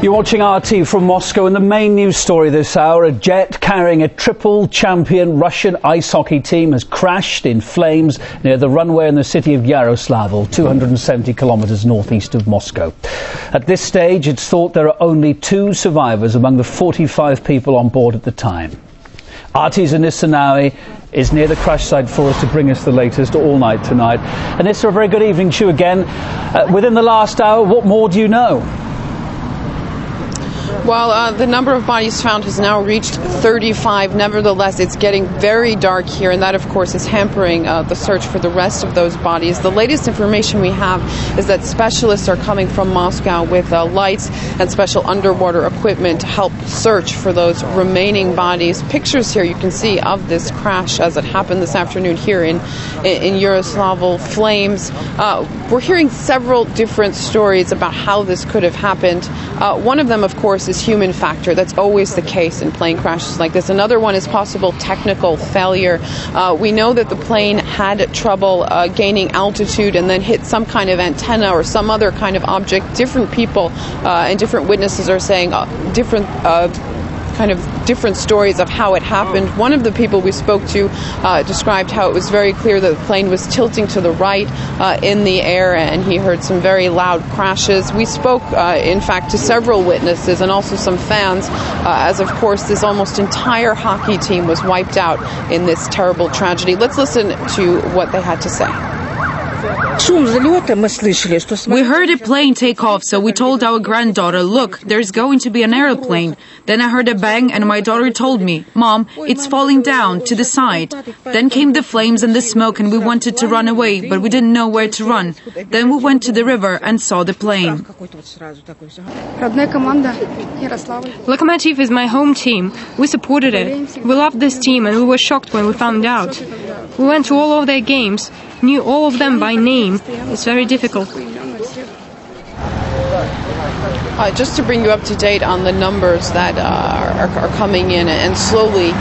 You're watching RT from Moscow, and the main news story this hour, a jet carrying a triple champion Russian ice hockey team has crashed in flames near the runway in the city of Yaroslavl, 270 kilometres northeast of Moscow. At this stage, it's thought there are only 2 survivors among the 45 people on board at the time. RT's Anissa Nawi is near the crash site for us to bring us the latest all night tonight. Anissa, a very good evening to you again. Within the last hour, what more do you know? Well, the number of bodies found has now reached 35. Nevertheless, it's getting very dark here, and that, of course, is hampering the search for the rest of those bodies. The latest information we have is that specialists are coming from Moscow with lights and special underwater equipment to help search for those remaining bodies. Pictures here you can see of this crash as it happened this afternoon here in Yaroslavl. Flames. We're hearing several different stories about how this could have happened. One of them, of course, is human factor. That's always the case in plane crashes like this. Another one is possible technical failure. We know that the plane had trouble gaining altitude and then hit some kind of antenna or some other kind of object. Different people and different witnesses are saying different stories of how it happened. One of the people we spoke to described how it was very clear that the plane was tilting to the right in the air, and he heard some very loud crashes. We spoke, in fact, to several witnesses and also some fans, as of course this almost entire hockey team was wiped out in this terrible tragedy. Let's listen to what they had to say. We heard a plane take off, so we told our granddaughter, look, there's going to be an airplane. Then I heard a bang and my daughter told me, Mom, it's falling down to the side. Then came the flames and the smoke and we wanted to run away, but we didn't know where to run. Then we went to the river and saw the plane. Lokomotiv is my home team. We supported it. We loved this team and we were shocked when we found out. We went to all of their games, knew all of them by name. It's very difficult. Just to bring you up to date on the numbers that are coming in and slowly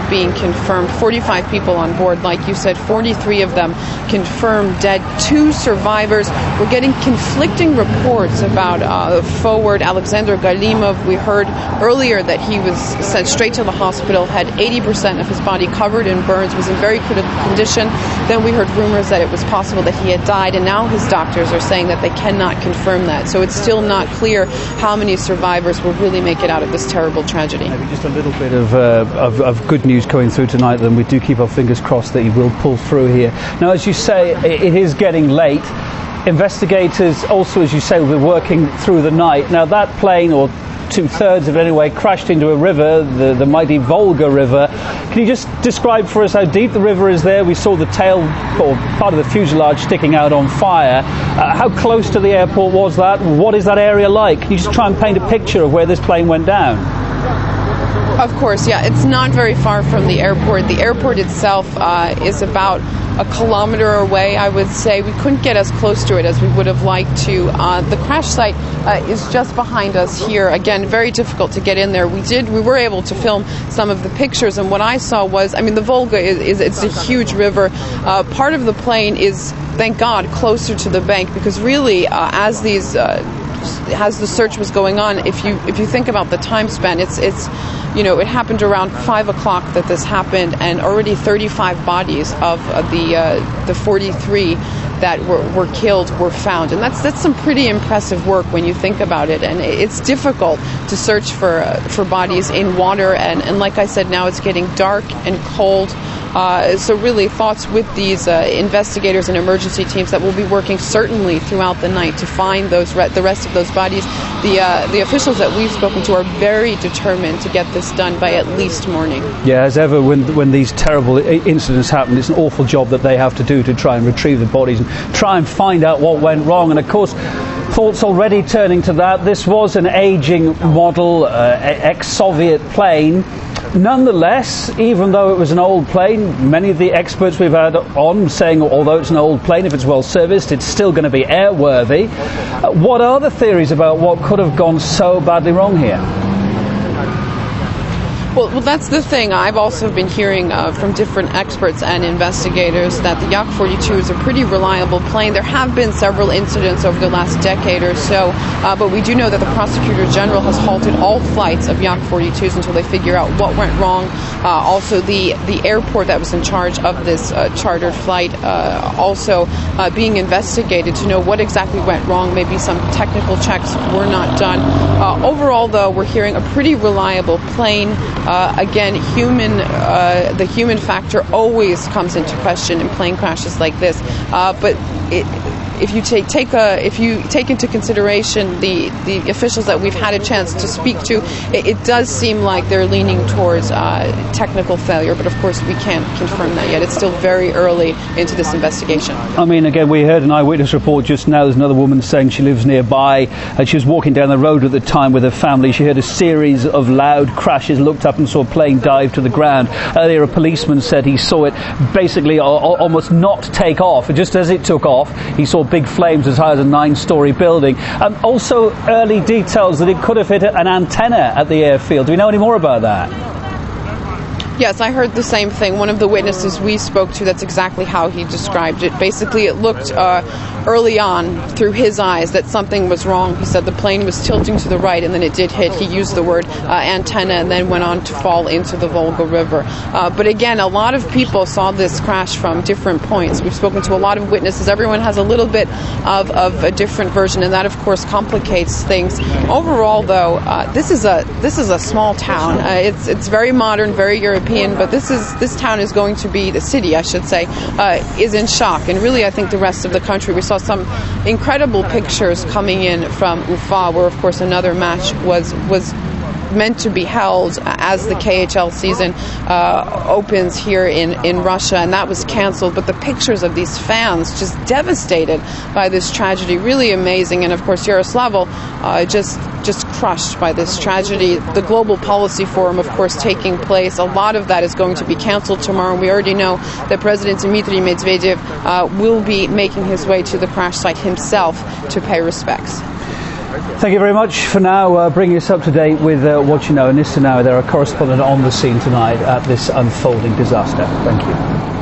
being confirmed. 45 people on board, like you said, 43 of them confirmed dead, 2 survivors. We're getting conflicting reports about forward Alexander Galimov. We heard earlier that he was sent straight to the hospital, had 80% of his body covered in burns, was in very critical condition. Then we heard rumors that it was possible that he had died, and now his doctors are saying that they cannot confirm that. So it's still not clear how many survivors will really make it out of this terrible tragedy. Maybe just a little bit of good news coming through tonight, then we do keep our fingers crossed that he will pull through here. Now, as you say, it is getting late. Investigators also, as you say, will be working through the night. Now, that plane, or 2/3 of it anyway, crashed into a river, the mighty Volga River. Can you just describe for us how deep the river is there? We saw the tail or part of the fuselage sticking out on fire. How close to the airport was that? What is that area like? Can you just try and paint a picture of where this plane went down? Of course, yeah. It's not very far from the airport. The airport itself is about a kilometer away, I would say. We couldn't get as close to it as we would have liked to. The crash site is just behind us here. Again, very difficult to get in there. We were able to film some of the pictures, and what I saw was, I mean, the Volga it's a huge river. Part of the plane is, thank God, closer to the bank, because really, as the search was going on, if you think about the time span, it happened around 5 o'clock that this happened, and already 35 bodies of the 43 that were killed were found, and that's some pretty impressive work when you think about it. And it's difficult to search for bodies in water, and like I said, now it's getting dark and cold. So really, thoughts with these investigators and emergency teams that will be working certainly throughout the night to find the rest of those bodies. The officials that we've spoken to are very determined to get this done by at least morning. Yeah, as ever, when these terrible incidents happen, it's an awful job that they have to do to try and retrieve the bodies and try and find out what went wrong. And of course, thoughts already turning to that. This was an aging model, ex-Soviet plane. Nonetheless, even though it was an old plane, many of the experts we've had on saying, although it's an old plane, if it's well serviced, it's still going to be airworthy. What are the theories about what could have gone so badly wrong here? Well, that's the thing. I've also been hearing from different experts and investigators that the Yak-42 is a pretty reliable plane. There have been several incidents over the last decade or so, but we do know that the Prosecutor General has halted all flights of Yak-42s until they figure out what went wrong. Also, the airport that was in charge of this chartered flight also being investigated to know what exactly went wrong. Maybe some technical checks were not done. Overall, though, we're hearing a pretty reliable plane. Again, the human factor always comes into question in plane crashes like this. But if you take into consideration the officials that we've had a chance to speak to, it does seem like they're leaning towards technical failure. But of course, we can't confirm that yet. It's still very early into this investigation. I mean, again, we heard an eyewitness report just now. There's another woman saying she lives nearby, and she was walking down the road at the time with her family. She heard a series of loud crashes, looked up and saw a plane dive to the ground. Earlier, a policeman said he saw it basically almost not take off. And just as it took off, he saw big flames as high as a 9-story building. Also, early details that it could have hit an antenna at the airfield. Do we know any more about that? Yes, I heard the same thing. One of the witnesses we spoke to, that's exactly how he described it. Basically, it looked early on through his eyes that something was wrong. He said the plane was tilting to the right, and then it did hit. He used the word antenna, and then went on to fall into the Volga River. But again, a lot of people saw this crash from different points. We've spoken to a lot of witnesses. Everyone has a little bit of a different version, and that, of course, complicates things. Overall, though, this is a small town. It's very modern, very European. But this town is going to be, the city, I should say, is in shock. And really, I think the rest of the country. We saw some incredible pictures coming in from Ufa, where, of course, another match was meant to be held as the KHL season opens here in Russia, and that was canceled. But the pictures of these fans just devastated by this tragedy, really amazing. And of course, Yaroslavl just crushed by this tragedy. The Global Policy Forum, of course, taking place. A lot of that is going to be canceled tomorrow. We already know that President Dmitry Medvedev will be making his way to the crash site himself to pay respects. Thank you very much for now bringing us up to date with what you know. And this now, they're a correspondent on the scene tonight at this unfolding disaster. Thank you.